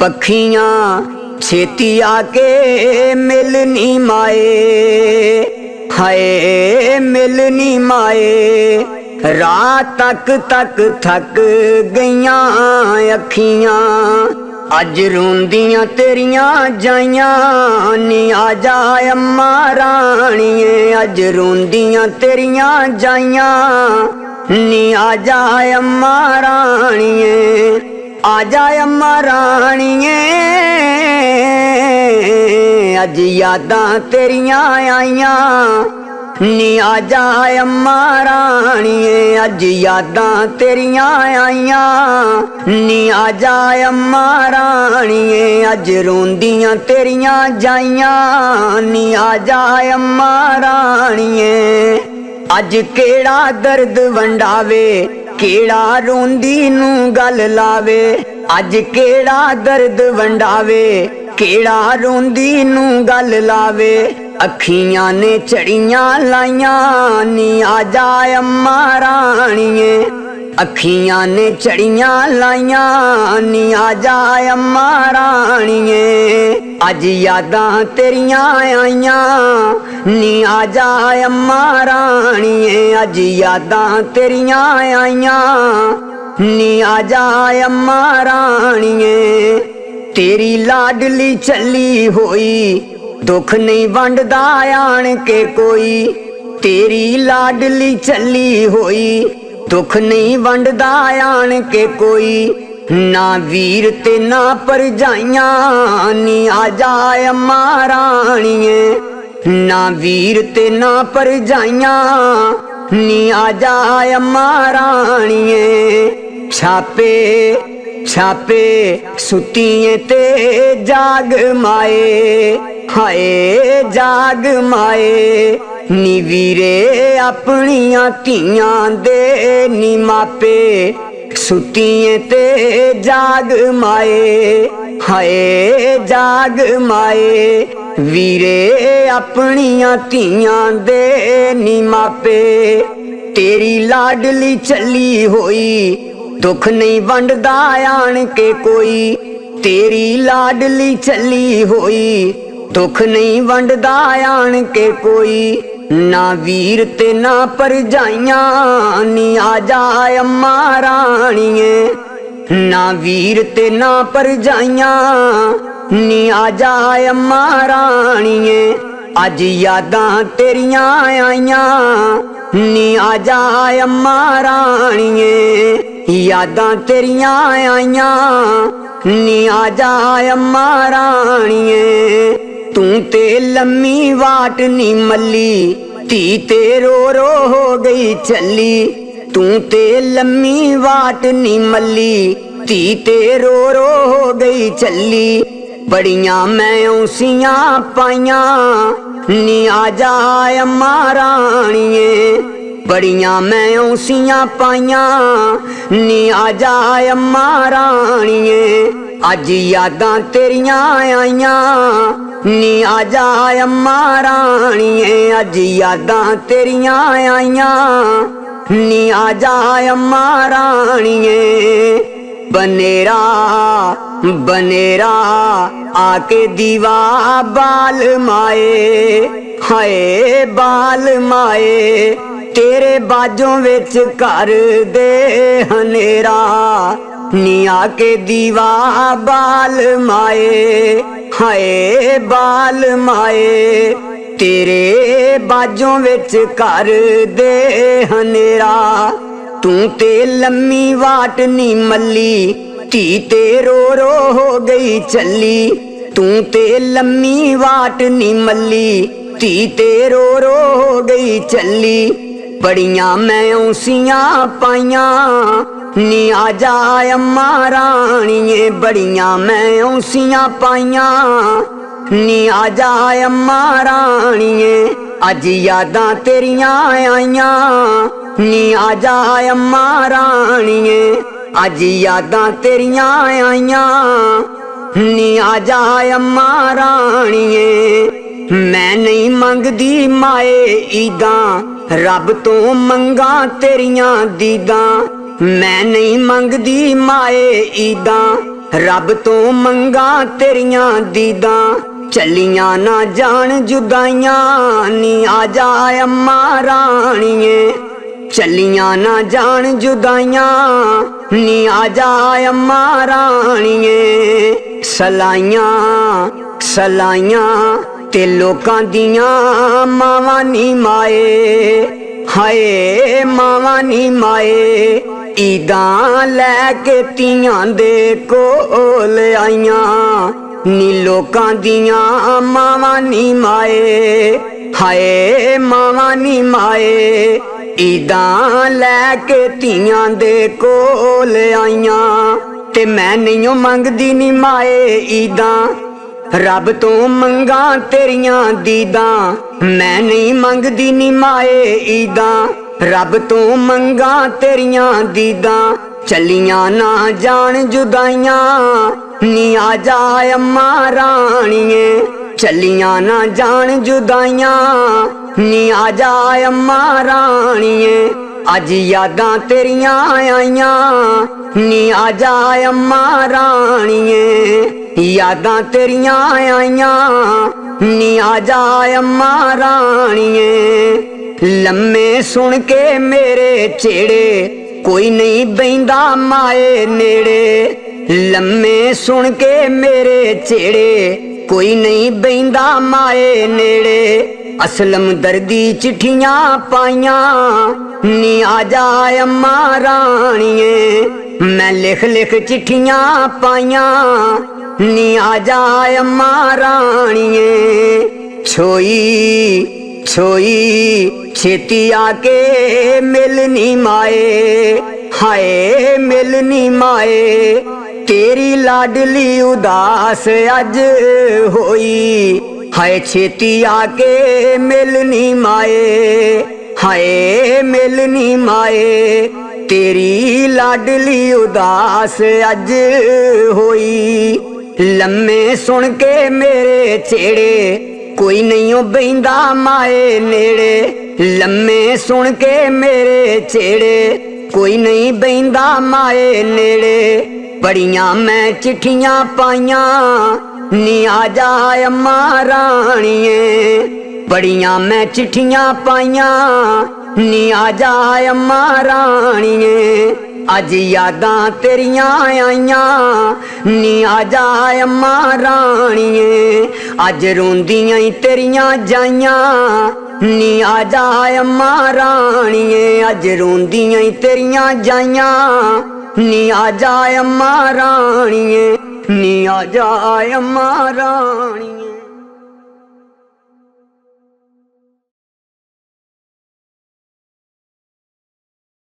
पखियां छेती आके मिलनी माए, हाय मिलनी माए। रात तक तक थक गईयां अखियां, अज रोंदियां तेरियां जाइयां नी आ जा अम्मा राणिए। अज रोंदियां तेरियां जाइयां नी आ जा अम्मा राणिए। आ जा अम्मा राणिए, अज यादां तेरियां आइयां नी आ जा अम्मा राणिए। अज यादां तेरियां आइयां नी आ जा अम्मा राणिए। अज रोंदियां तेरियां जाइयां नी आ जा अम्मा राणिए। अज केड़ा दर्द वंडावे, केड़ा रोंदी नू गल लावे। अज केड़ा दर्द वंडावे, केड़ा रोंदी नू गल लावे। अखियां ने चढ़ियां लाइयां नी आ जा अम्मा राणिए। अखियां ने चढ़ियां लाइयां नी आ जा अम्मा राणिए। अज यादां तेरियां आइयां नी आ जा अम्मा राणिए। अज यादां तेरियां आइयां नी आ जा अम्मा राणिए। तेरी लाडली चली होई, दुख नहीं वंडदा आण के कोई। तेरी लाडली चली होई, दुख नहीं वंडदा आण के कोई। ना वीर ते ना परजाइयां नी आ जा अम्मा राणिए। ना वीर ते ना परजाइयां नी आ जा अम्मा राणिए। छापे छापे सुतिए ते जाग माए, हाय जाग माए। नी वीरे अपनियां धीयां दे नी मापे, सुतिए ते जाग माए, हाय जाग माए। वीरे अपनियां धीयां दे नी मापे। तेरी लाडली चली होई, दुख नहीं वंडदा आण के कोई। तेरी लाडली चली होई, दुख नहीं वंडदा आण के कोई। ना वीर ते ना परजाइयां नी आ जा अम्मा राणिए। ना वीर ते ना परजाइयां नी आ जा अम्मा राणिए। अज यादां तेरियां आइयां नी आ जा अम्मा राणिए। यादां तेरियां आइयां नी आ जा अम्मा राणिए। तू ते लम्मी वाट नी मल्ली, धी ते रो हो गई चली। तू ते लम्मी वाट नी मल्ली, धी ते रो हो गई चली। बड़ियां मैं औसियां पाइयां नी आ जा अम्मा राणिए। बड़ियां मैं औसियां पाइयां नी आ जा अम्मा राणिए। अज यादां तेरियां आइयां नी आ जा अम्मा राणिए। अज यादां तेरियां आइयां नी आ जा अम्मा राणिए। बनेरा बनेरा आके दीवा बाल माए, हाय बाल माए। तेरे बाजों विच कर दे हनेरा नी आके दीवा बाल माए, हाय बाल माए। तेरे बाजों विच कर दे हनेरा। तू ते लम्मी वाट नी मल्ली, धी ते रो हो गई चली। तू ते लम्मी वाट नी मल्ली, धी ते रो हो गई चली। बड़ियां मैं औसियां पाइयां नी आ जा अम्मा राणिए। बड़ियां मैं औसियां पाइयां नी आ जा अम्मा राणिए। अज यादां तेरियां आइयां नी आ जा अम्मा राणिए। अज यादां तेरियां आइयां नी आ जा अम्मा राणिए। मैं नहीं मंगदी माए ईदां, रब तो मंगा तेरियां दीदां। मैं नहीं मंगदी माए ईदां, रब तो मंगा तेरियां दीदां चलियां ना जान जुदाइयां नी आ जा अम्मा राणिए चलियां ना जान जुदाइयां नी आ जा अम्मा राणिए सलाइयां सलाइयां ते लोकां दियां मावां नी माए हाय मावां नी माए ईदां लैके तियां दे कोल आइयां नी लोकां दियां मावां नी माए हाय मावां नी माए ईदां लैके तियां दे कोल आइयां ते मैं नहीं मंगदी नी माए ईदां रब तो मंगा तेरियां दीदां मैं नहीं मंगदी नी माए ईदां रब तो मंगा तेरियां दीदां चलियां ना जान जुदाइयां नी आ जा अम्मा राणिए चलियां ना जान जुदाइयां नी आ जा अम्मा राणिए अज यादां तेरियां आइयां नी आ जा अम्मा राणिए यादां तेरियां आइयां नी आ जा अम्मा राणिए लम्मे सुन के मेरे चेड़े कोई नहीं बहिंदा माए नेड़े लम्मे सुन के मेरे चेड़े कोई नहीं बहिंदा माए नेड़े असलम दर्दी चिट्ठियां पाइयां नी आ जा अम्मा राणिए मैं लिख लिख चिट्ठियां पाइयां नी आ जा अम्मा राणिए छोई छोई छेती आके मिलनी माए हाय मिलनी माए तेरी लाडली उदास अज होई हाय छेती आके मिलनी माए हाय मिलनी माए तेरी लाडली उदास अज होई लम्मे सुन के मेरे चेड़े कोई नहीं बहिंदा माए नेड़े लम्मे सुन के मेरे चेड़े कोई नहीं बहिंदा माए नेड़े बड़ियां मैं चिट्ठियां पाइयां नी आ जा अम्मा राणिए बड़ियां मैं चिट्ठियां पाइयां नी आ जा अम्मा राणिए अज यादां तेरियां आइयां नी आ जा अम्मा राणिए अज रोंदियां तेरियां जाइयां नी आ जा अम्मा राणिए अज रोंदियां तेरियां जाइयां नी आ जा अम्मा राणिए नी आ जा अम्मा राणिए।